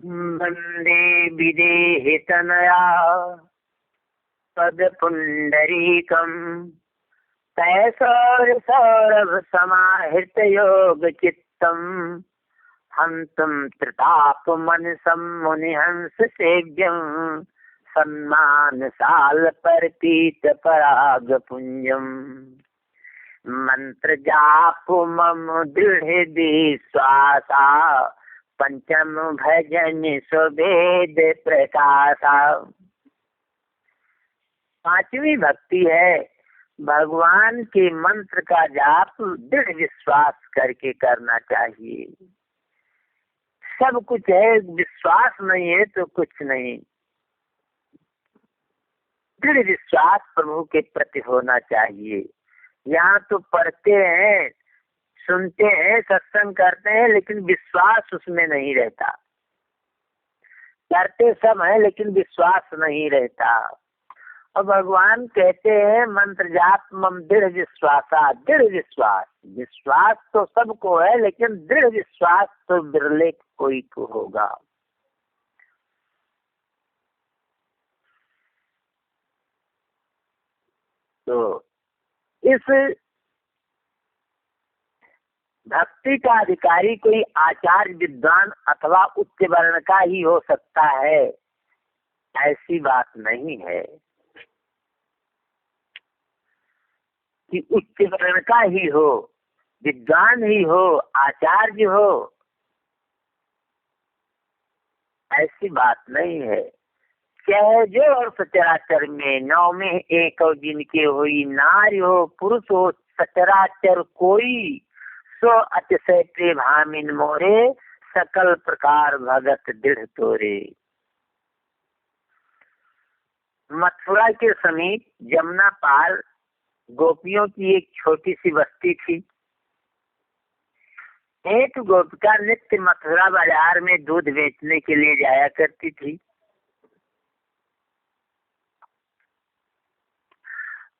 वंदे विदेहितनया पद पुंडरीकम तैसौर सौरभ समाहृत योग चित्तम हंतुम त्रिताप मन मुनिहंस सेव्यम सम्मान साल पर पीत पराग पुंजम मंत्र जाप मम दृढ़ विश्वासा पंचम भजन सुवेद प्रकाशा। पांचवी भक्ति है भगवान के मंत्र का जाप दृढ़ विश्वास करके करना चाहिए। सब कुछ है, विश्वास नहीं है तो कुछ नहीं। दृढ़ विश्वास प्रभु के प्रति होना चाहिए। यहाँ तो पढ़ते हैं, सुनते हैं, सत्संग करते हैं, लेकिन विश्वास उसमें नहीं रहता। करते सब है लेकिन विश्वास नहीं रहता। और भगवान कहते हैं मंत्र जाप मम दृढ़ विश्वासा। दृढ़ विश्वास, विश्वास तो सबको है लेकिन दृढ़ विश्वास तो बिरले कोई को होगा। तो इस भक्ति का अधिकारी कोई आचार्य विद्वान अथवा उच्च वर्ण का ही हो सकता है, ऐसी बात नहीं है कि उच्च वर्ण का ही हो, विद्वान ही हो, आचार्य हो, ऐसी बात नहीं है। चाहे जो और सचराचर में नौ में एक और जिनके हुई, नारी हो पुरुष हो सचराचर कोई, सो अतिशय प्रेभामिन मोरे सकल प्रकार भगत दृढ़ तोरे। मथुरा के समीप जमुना पार गोपियों की एक छोटी सी बस्ती थी। एक गोपिका नित्य मथुरा बाजार में दूध बेचने के लिए जाया करती थी।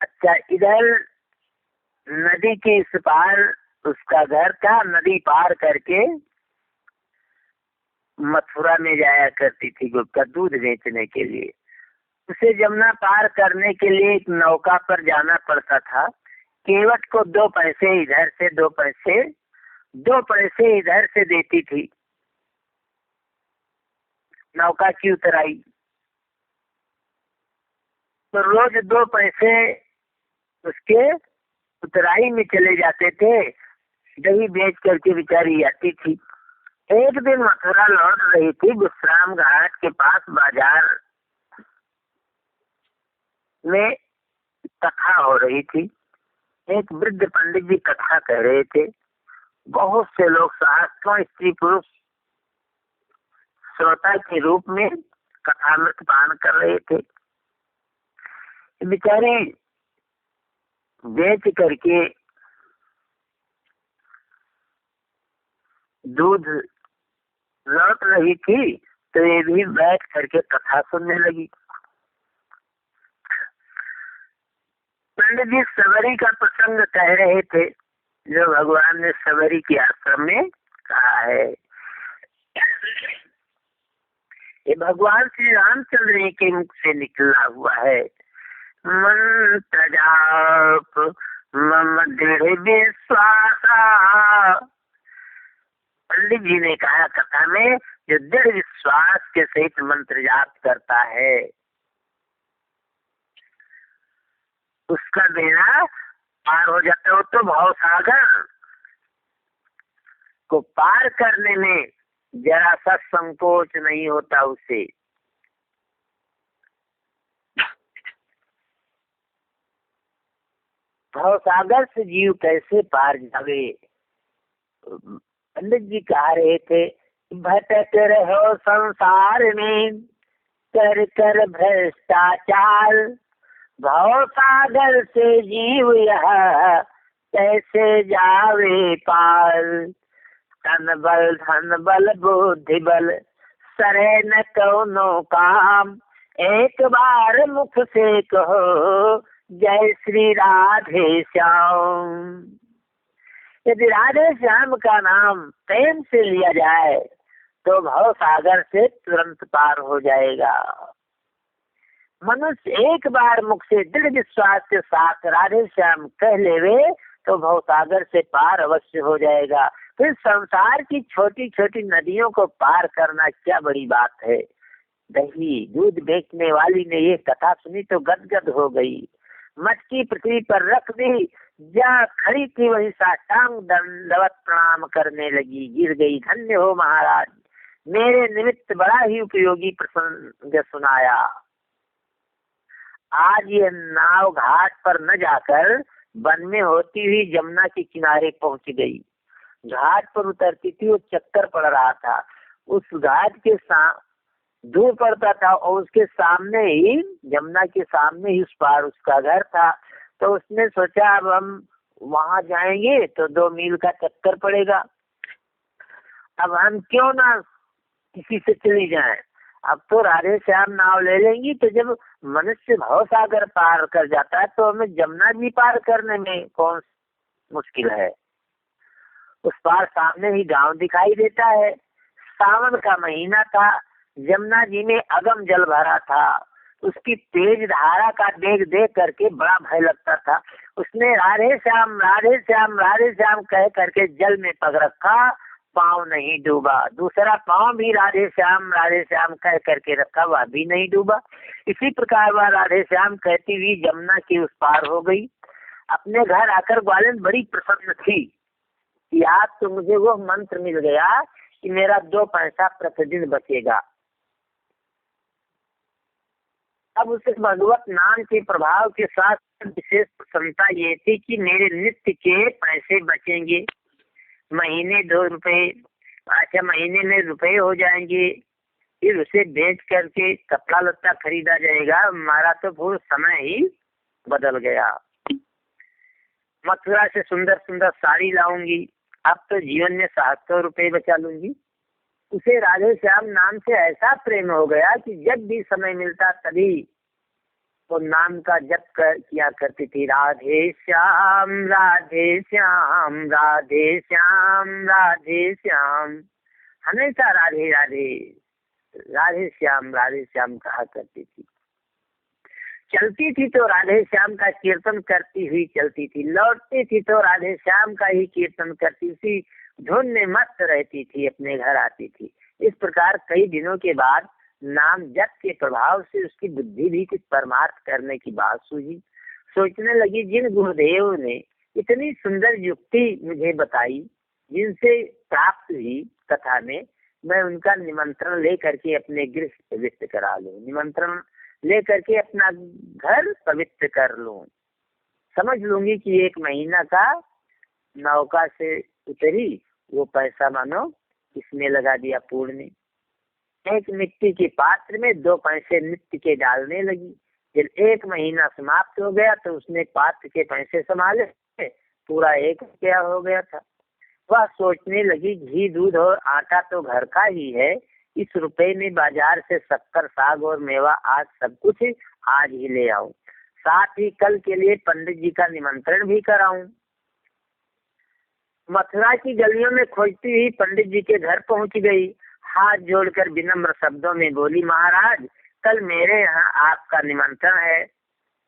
अच्छा, इधर नदी के इस पार उसका घर था। नदी पार करके मथुरा में जाया करती थी गोपिका दूध बेचने के लिए। उसे जमुना पार करने के लिए एक नौका पर जाना पड़ता था। केवट को 2 पैसे इधर से 2 पैसे इधर से देती थी नौका की उतराई। तो रोज 2 पैसे उसके उतराई में चले जाते थे। दही बेच करके बेचारी आती थी। एक दिन मथुरा लौट रही थी। विश्राम घाट के पास बाजार में कथा हो रही थी। एक वृद्ध पंडित जी कथा कह रहे थे। बहुत से लोग सहस्त्रों स्त्री पुरुष श्रोता के रूप में कथामृत पान कर रहे थे। बेचारी बेच करके दूध लौट रही थी तो ये भी बैठ करके कथा सुनने लगी। पंडित जी सबरी का प्रसंग कह रहे थे जो भगवान ने सबरी के आश्रम में कहा है। ये भगवान श्री रामचंद्र के मुख से निकला हुआ है। मंत्र जाप मम दृढ़ विश्वासा। पंडित जी ने कहा कथा में, जो दृढ़ विश्वास के सहित मंत्र जाप करता है उसका बेड़ा पार हो जाता है। वो तो भवसागर को पार करने में जरा सा संकोच नहीं होता उसे। भवसागर से जीव कैसे पार जावे। पंडित जी कह रहे थे, भटक रहो संसार में कर कर भ्रष्टाचार, भव सागर से जीव यह कैसे जावे पार। तन बल धन बल बुद्धि बल सरे न कौनो काम, एक बार मुख से कहो जय श्री राधे श्याम। यदि राधे श्याम का नाम प्रेम से लिया जाए तो भव सागर से तुरंत पार हो जाएगा। मनुष्य एक बार मुख से दृढ़ विश्वास के साथ राधे श्याम कह लेवे तो भव सागर से पार अवश्य हो जाएगा। फिर संसार की छोटी छोटी नदियों को पार करना क्या बड़ी बात है। दही दूध बेचने वाली ने ये कथा सुनी तो गदगद हो गई। मटकी पृथ्वी पर रख दी, जहाँ खड़ी थी वही साष्टांग दंडवत प्रणाम करने लगी, गिर गई। धन्य हो महाराज, मेरे निमित्त बड़ा ही उपयोगी प्रसंग सुनाया। आज ये नाव घाट पर न जाकर वन में होती हुई जमुना के किनारे पहुंच गई। घाट पर उतरती थी, वो चक्कर पड़ रहा था। उस घाट के दूर पड़ता था और उसके सामने ही, जमुना के सामने ही उस पार उसका घर था। तो उसने सोचा अब हम वहां जाएंगे तो 2 मील का चक्कर पड़ेगा, अब हम क्यों ना किसी से चली जाएं। अब तो राधे श्याम नाव ले लेंगी तो जब मनुष्य भव सागर पार कर जाता है तो हमें जमुना जी पार करने में कौन मुश्किल है। उस पार सामने ही गांव दिखाई देता है। सावन का महीना था, जमुना जी में अगम जल भरा था। उसकी तेज धारा का देख देख करके बड़ा भय लगता था। उसने राधे श्याम राधे श्याम राधे श्याम कह करके जल में पग रखा, पाँव नहीं डूबा। दूसरा पाँव भी राधे श्याम कह करके रखा, वह भी नहीं डूबा। इसी प्रकार वह राधे श्याम कहती हुई जमुना की उस पार हो गई। अपने घर आकर ग्वालिन बड़ी प्रसन्न थी कि आज तो मुझे वो मंत्र मिल गया कि मेरा 2 पैसा प्रतिदिन बचेगा। अब उसे भगवत नाम के प्रभाव के साथ विशेष प्रसन्नता ये थी कि मेरे नित्य के पैसे बचेंगे। महीने 2 रुपए, अच्छा महीने में रुपए हो जाएंगे, फिर उसे बेच करके कपड़ा लत्ता खरीदा जाएगा। हमारा तो पूरा समय ही बदल गया। मथुरा से सुंदर सुंदर साड़ी लाऊंगी, अब तो जीवन में 700 रुपए बचा लूंगी। उसे राधे श्याम नाम से ऐसा प्रेम हो गया कि जब भी समय मिलता तभी वो नाम का जप किया करती थी। राधे श्याम राधे श्याम राधे श्याम राधे श्याम, हमेशा राधे राधे राधे श्याम कहा करती थी। चलती थी तो राधे श्याम का कीर्तन करती हुई चलती थी, लौटती थी तो राधे श्याम का ही कीर्तन करती थी, धुन में मस्त रहती थी, अपने घर आती थी। इस प्रकार कई दिनों के बाद नाम जप के प्रभाव से उसकी बुद्धि भी कुछ परमार्थ करने की बात सूझी। सोचने लगी, जिन गुरुदेव ने इतनी सुंदर युक्ति मुझे बताई, जिनसे प्राप्त हुई कथा में, मैं उनका निमंत्रण ले करके अपने गृह पवित्र करा लूं, निमंत्रण ले करके अपना घर पवित्र कर लूं। समझ लूंगी कि 1 महीना का नौका से उतरी, वो पैसा मानो इसमें लगा दिया पुण्य। एक मिट्टी के पात्र में 2 पैसे नित्य के डालने लगी। जब 1 महीना समाप्त हो गया तो उसने पात्र के पैसे संभाले, पूरा 1 रुपया हो गया था। वह सोचने लगी, घी दूध और आटा तो घर का ही है, इस रुपए में बाजार से शक्कर साग और मेवा आज सब कुछ आज ही ले आऊं, साथ ही कल के लिए पंडित जी का निमंत्रण भी कराऊं। मथुरा की गलियों में खोजती हुई पंडित जी के घर पहुंच गई। हाथ जोड़कर विनम्र शब्दों में बोली, महाराज कल मेरे यहाँ आपका निमंत्रण है।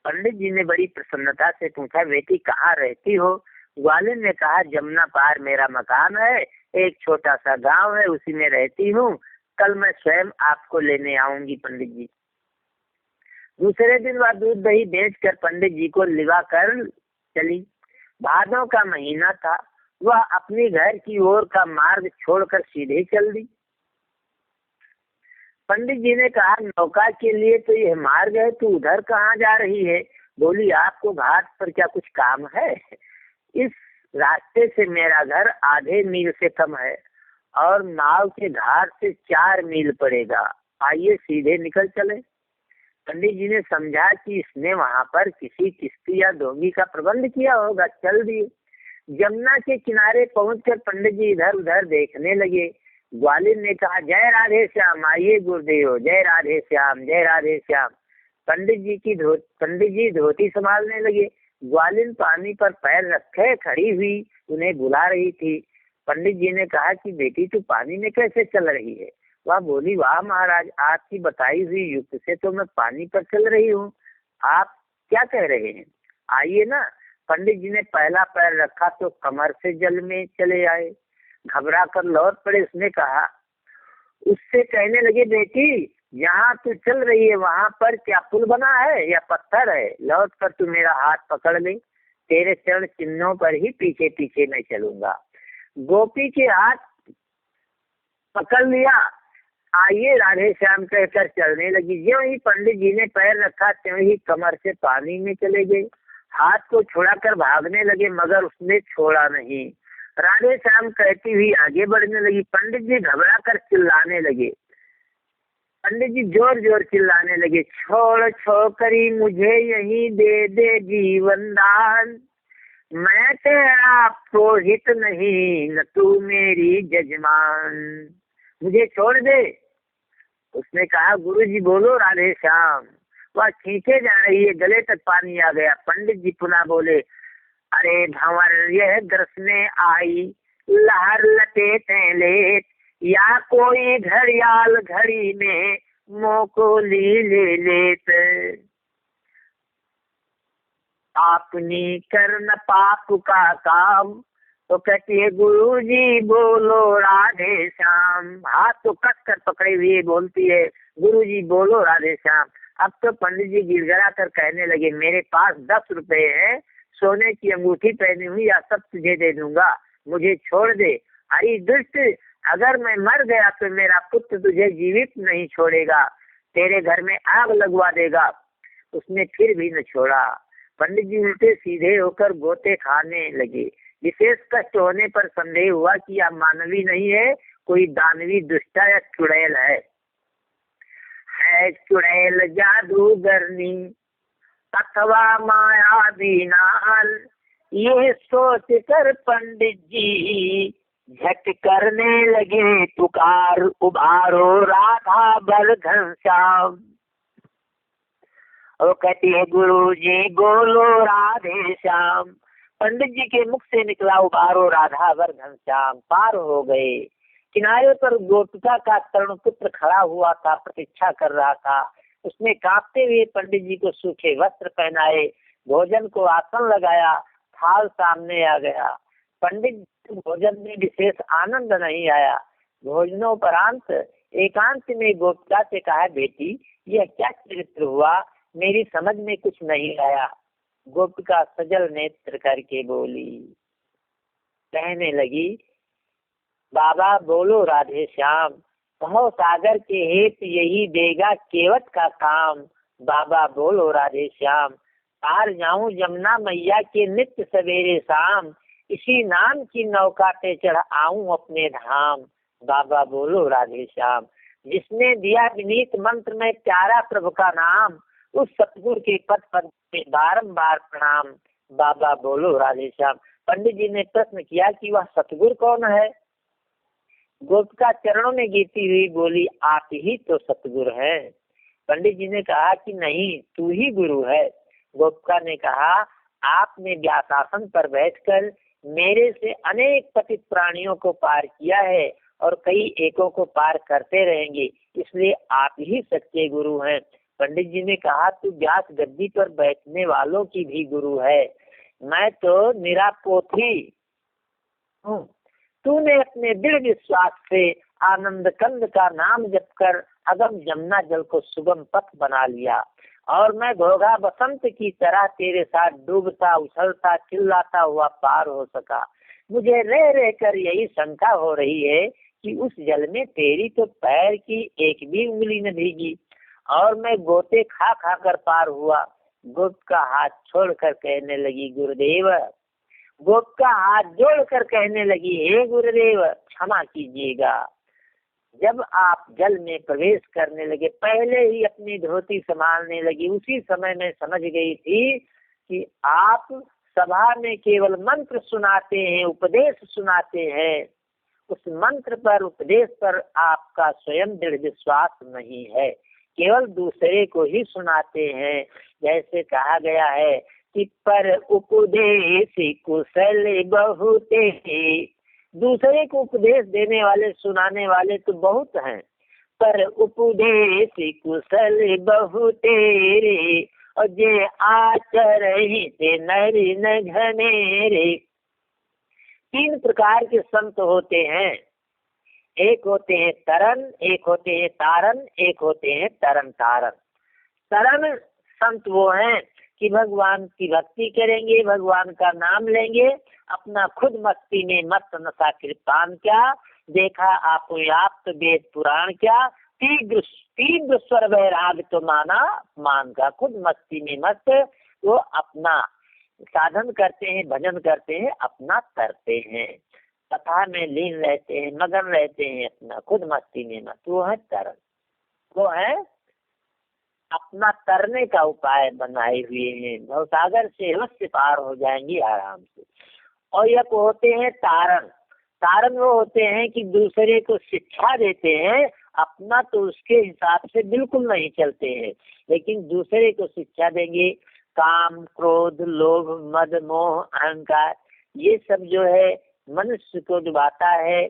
पंडित जी ने बड़ी प्रसन्नता से पूछा, बेटी कहाँ रहती हो? ग्वालिन ने कहा, जमुना पार मेरा मकान है, एक छोटा सा गांव है, उसी में रहती हूँ। कल मैं स्वयं आपको लेने आऊंगी पंडित जी। दूसरे दिन वह दूध दही बेचकर पंडित जी को लिवा कर चली। भादों का महीना था, वह अपने घर की ओर का मार्ग छोड़कर सीधे चल दी। पंडित जी ने कहा, नौका के लिए तो यह मार्ग है, तू उधर कहाँ जा रही है? बोली, आपको घाट पर क्या कुछ काम है? इस रास्ते से मेरा घर आधे मील से कम है और नाव के घाट से 4 मील पड़ेगा, आइए सीधे निकल चले। पंडित जी ने समझा कि इसने वहां पर किसी किश्ती या डोंगी का प्रबंध किया होगा, चल दिए। जमुना के किनारे पहुंचकर पंडित जी इधर उधर देखने लगे। ग्वालिन ने कहा, जय राधे श्याम, आइए गुरुदेव, जय राधे श्याम जय राधे श्याम। पंडित जी धोती संभालने लगे। ग्वालिन पानी पर पैर रखे खड़ी हुई उन्हें बुला रही थी। पंडित जी ने कहा कि बेटी तू पानी में कैसे चल रही है? वह बोली, वाह महाराज, आपकी बताई हुई युक्ति से तो मैं पानी पर चल रही हूँ। आप क्या कह रहे हैं? आइए ना। पंडित जी ने पहला पैर रखा तो कमर से जल में चले आए। घबरा कर लौट पड़े। उसने कहा, उससे कहने लगे, बेटी जहाँ तू चल रही है वहां पर क्या पुल बना है या पत्थर है? लौट कर तू मेरा हाथ पकड़ ले, तेरे चरण चिन्हों पर ही पीछे पीछे मैं चलूंगा। गोपी के हाथ पकड़ लिया। आइए राधे श्याम कहकर चलने लगी। ज्यों ही पंडित जी ने पैर रखा त्यों ही कमर से पानी में चले गए। हाथ को छुड़ाकर भागने लगे मगर उसने छोड़ा नहीं। राधे श्याम कहती हुई आगे बढ़ने लगी। पंडित जी घबरा कर चिल्लाने लगे। पंडित जी जोर जोर चिल्लाने लगे, छोड़ छोकरी मुझे यही दे दे जीवन दान, मैं तेरा पुरोहित नहीं न तू मेरी जजमान, मुझे छोड़ दे। उसने कहा, गुरु जी बोलो राधे श्याम। वह खींचे जा रही है, गले तक पानी आ गया। पंडित जी पुनः बोले, अरे भंवर यह दरसने आई, लहर लपेटे लेत, या कोई घड़ियाल घड़ी में मोकोली ले लेत, आपनी करन पाप का काम। तो कहती है, गुरु जी बोलो राधे श्याम। हाथ तो कस कर पकड़े हुए बोलती है, गुरु जी बोलो राधे श्याम। अब तो पंडित जी गिड़गिड़ा कर कहने लगे, मेरे पास 10 रुपए है, सोने की अंगूठी पहनी हुई, या सब तुझे दे दूंगा, मुझे छोड़ दे। अरे दुष्ट, अगर मैं मर गया तो मेरा पुत्र तुझे जीवित नहीं छोड़ेगा, तेरे घर में आग लगवा देगा। उसने फिर भी न छोड़ा। पंडित जी उल्टे सीधे होकर गोते खाने लगे। विशेष कष्ट होने पर संदेह हुआ कि यह मानवी नहीं है, कोई दानवी दुष्टा या चुड़ैल है चुड़ैल जादूगरनी अथवा माया दीनाल। ये सोच कर पंडित जी झट करने लगे पुकार, उबारो राधा बर घनश्याम। वो कहती है, गुरु जी बोलो राधे श्याम। पंडित जी के मुख से निकला, उबारो राधा वर घनश्याम। पार हो गए। किनारे पर गोपिका का तरुण पुत्र खड़ा हुआ था, प्रतीक्षा कर रहा था। उसने कांपते हुए पंडित जी को सूखे वस्त्र पहनाए, भोजन को आसन लगाया, थाल सामने आ गया। पंडित जी भोजन में विशेष आनंद नहीं आया। भोजनोपरांत एकांत में गोपिका से कहा, बेटी यह क्या चरित्र हुआ, मेरी समझ में कुछ नहीं आया। गोपिका सजल नेत्र करके बोली, कहने लगी, बाबा बोलो राधे श्याम, भव सागर के हेत यही देगा केवट का काम। बाबा बोलो राधे श्याम, पार जाऊं जमुना मैया के नित्य सवेरे शाम, इसी नाम की नौका पे चढ़ आऊं अपने धाम। बाबा बोलो राधे श्याम, जिसने दिया विनीत मंत्र में प्यारा प्रभु का नाम, उस सतगुरु के पद पर बारंबार प्रणाम। बाबा बोलो राधे श्याम। पंडित जी ने प्रश्न किया कि वह सतगुरु कौन है? गोपिका चरणों में गिरती हुई बोली, आप ही तो सतगुरु है। पंडित जी ने कहा कि नहीं, तू ही गुरु है। गोपिका ने कहा, आपने व्यासासन पर बैठकर मेरे से अनेक पतित प्राणियों को पार किया है और कई एकों को पार करते रहेंगे, इसलिए आप ही सच्चे गुरु हैं। पंडित जी ने कहा, तू व्यास गद्दी पर बैठने वालों की भी गुरु है, मैं तो निरापोथी हूँ। तूने अपने दृढ़ विश्वास से आनंद कंद का नाम जप कर अगम जमुना जल को सुगम पथ बना लिया, और मैं घोघा बसंत की तरह तेरे साथ डूबता उछलता चिल्लाता हुआ पार हो सका। मुझे रह रह कर यही शंका हो रही है कि उस जल में तेरी तो पैर की एक भी उंगली न भीगी, और मैं गोते खा खा कर पार हुआ। गोप का हाथ छोड़कर कहने लगी, गुरुदेव। गोप का हाथ जोड़कर कहने लगी, हे गुरुदेव क्षमा कीजिएगा। जब आप जल में प्रवेश करने लगे, पहले ही अपनी धोती संभालने लगी, उसी समय मैं समझ गई थी कि आप सभा में केवल मंत्र सुनाते हैं, उपदेश सुनाते हैं। उस मंत्र पर, उपदेश पर आपका स्वयं दृढ़ विश्वास नहीं है, केवल दूसरे को ही सुनाते हैं। जैसे कहा गया है कि पर उपदेश कुशल बहुते, दूसरे को उपदेश देने वाले, सुनाने वाले तो बहुत हैं, पर उपदेश कुशल बहु तेरे, और जे आचरहि ते नरि न घनेरे। तीन प्रकार के संत होते हैं, एक होते हैं तरन, एक होते हैं तारन, एक होते हैं तरन तारन। तरन संत वो हैं कि भगवान की भक्ति करेंगे, भगवान का नाम लेंगे, अपना खुद मस्ती में मस्त नशा कृपान क्या, देखा आप वेद पुराण क्या, तीव्र तीव्र स्वर वैराग तो माना मान का। खुद मस्ती में मस्त वो अपना साधन करते हैं, भजन करते हैं, अपना करते हैं, कथा में लीन रहते हैं, मगन रहते हैं, अपना खुद मस्ती में मस्त। वो है तरन, वो है अपना तरने का उपाय बनाए हुए हैं, भवसागर से अवश्य पार हो जाएंगे आराम से। और यह होते हैं तारण। तारण वो होते हैं कि दूसरे को शिक्षा देते हैं, अपना तो उसके हिसाब से बिल्कुल नहीं चलते हैं, लेकिन दूसरे को शिक्षा देंगे। काम, क्रोध, लोभ, मद, मोह, अहंकार, ये सब जो है मनुष्य को डुबाता है,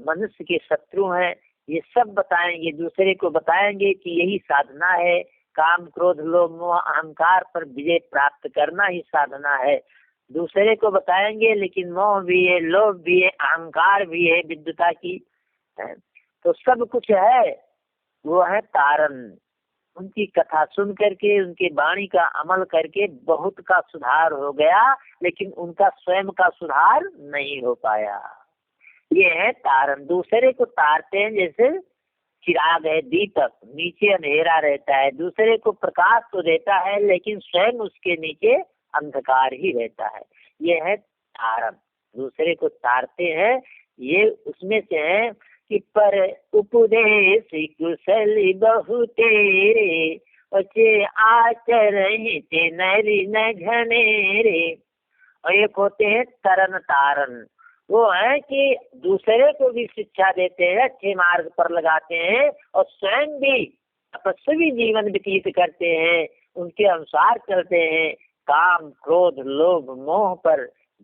मनुष्य के शत्रु हैं। ये सब बताएंगे, दूसरे को बताएंगे कि यही साधना है, काम, क्रोध, लोभ, मोह, अहंकार पर विजय प्राप्त करना ही साधना है। दूसरे को बताएंगे, लेकिन मोह भी है, लोभ भी है, अहंकार भी है, विद्युता की है, तो सब कुछ है। वो है तारण। उनकी कथा सुन करके, उनके वाणी का अमल करके बहुत का सुधार हो गया, लेकिन उनका स्वयं का सुधार नहीं हो पाया। ये है तारण। दूसरे को तारते हैं, जैसे चिराग है, दीपक, नीचे अंधेरा रहता है, दूसरे को प्रकाश तो देता है, लेकिन स्वयं उसके नीचे अंधकार ही रहता है। ये है तारण, दूसरे को तारते हैं। ये उसमें से है कि पर उपदेश कुशल बहु तेरे, बच्चे आचरण ते नरि न घनेरे। और एक होते हैं तरन तारण, वो है कि दूसरे को भी शिक्षा देते हैं, अच्छे मार्ग पर लगाते हैं, और स्वयं भी तपस्वी जीवन व्यतीत करते हैं, उनके अनुसार चलते हैं, काम, क्रोध, लोभ, मोह पर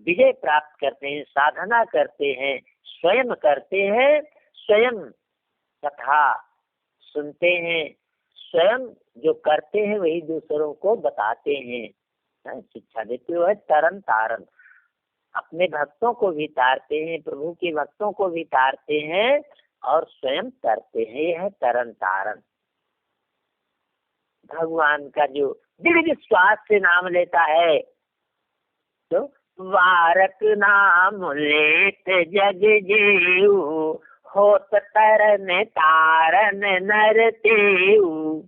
विजय प्राप्त करते हैं, साधना करते हैं, स्वयं करते हैं, स्वयं कथा सुनते हैं, स्वयं जो करते हैं वही दूसरों को बताते हैं, शिक्षा देते हुए तरन तारण। अपने भक्तों को भी तारते हैं, प्रभु के भक्तों को भी तारते हैं, और स्वयं तरते हैं। यह है तरन तारण। भगवान का जो दृढ़ विश्वास से नाम लेता है, तो वारक नाम लेत जग जेऊ, होत तरन तारण नर तेऊ।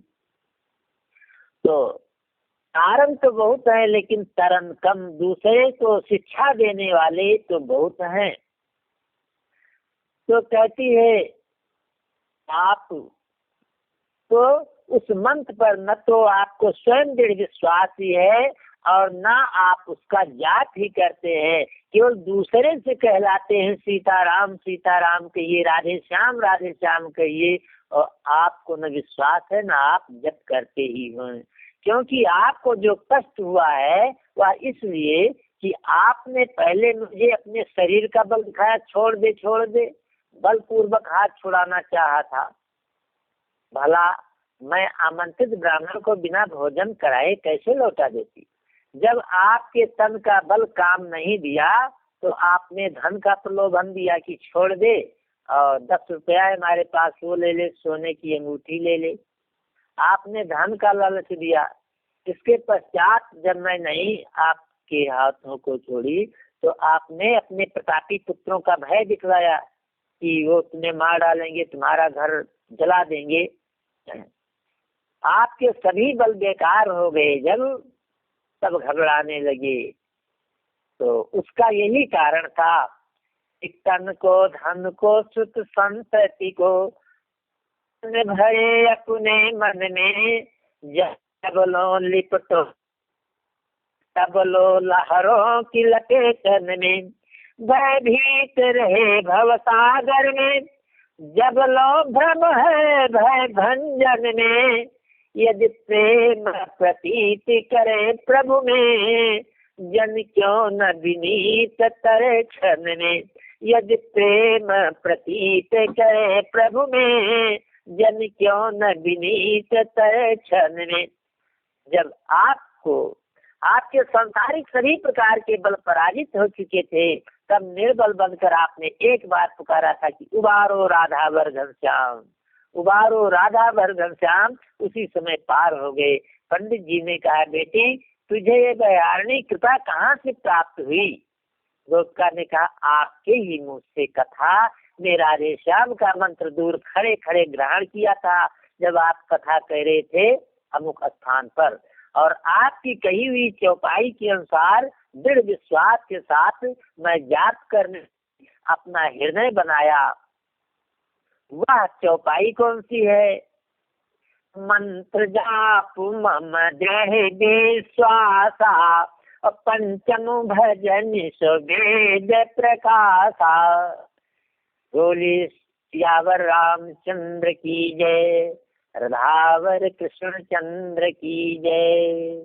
तो तारण तो बहुत है, लेकिन तरन कम। दूसरे को शिक्षा देने वाले तो बहुत हैं। तो कहती है आप तो उस मंत्र पर न तो आपको स्वयं दृढ़ विश्वास ही है, और न आप उसका जाप ही करते हैं, केवल दूसरे से कहलाते हैं सीताराम सीताराम कहिए, राधे श्याम कहिए, और आपको न विश्वास है न आप जप करते ही हो। क्योंकि आपको जो कष्ट हुआ है वह इसलिए कि आपने पहले मुझे अपने शरीर का बल दिखाया, छोड़ दे, बलपूर्वक हाथ छुड़ाना चाहा था। भला मैं आमंत्रित ब्राह्मण को बिना भोजन कराए कैसे लौटा देती? जब आपके तन का बल काम नहीं दिया, तो आपने धन का प्रलोभन दिया कि छोड़ दे, और 10 रुपया हमारे पास वो ले ले, सोने की अंगूठी ले ले। आपने धन का लालच दिया। इसके पश्चात जब मैं नहीं आपके हाथों को छोड़ी, तो आपने अपने प्रतापी पुत्रों का भय दिखलाया कि वो तुम्हें मार डालेंगे, तुम्हारा घर जला देंगे। आपके सभी बल बेकार हो गए। जब सब घबराने लगे, तो उसका यही कारण था। तन को, धन को, सुत संतति को भरे अपने मन में, जब लो लिपटो तब लो लहरों की लपेटन में, भयभीत रहे भव सागर में, जब लो भ्रम है भय भंजन में, यदि प्रेम प्रतीति करे प्रभु में, जन क्यों न विनीत तरे क्षण में। यदि प्रेम प्रतीत करे प्रभु में, जन क्यों न विनीत तय क्षण में। जब आपको आपके सांसारिक सभी प्रकार के बल पराजित हो चुके थे, तब निर्बल बनकर आपने एक बार पुकारा था कि उबारो राधा वर घनश्याम, उबारो राधा वर घनश्याम। उसी समय पार हो गए। पंडित जी ने कहा, बेटी तुझे ये बयारणी कृपा कहाँ से प्राप्त हुई? गोपिका ने कहा, आपके ही मुंह से कथा में राधे श्याम का मंत्र दूर खड़े खड़े ग्रहण किया था, जब आप कथा कह रहे थे अमुक स्थान पर, और आपकी कही हुई चौपाई के अनुसार दृढ़ विश्वास के साथ मैं जाप करने अपना हृदय बनाया। वह चौपाई कौन सी है? मंत्र जाप मम देह विश्वासा, पंचम भजन सुवेद प्रकाशा। बोले सियावर रामचंद्र की जय, राधावर कृष्ण चंद्र की जय।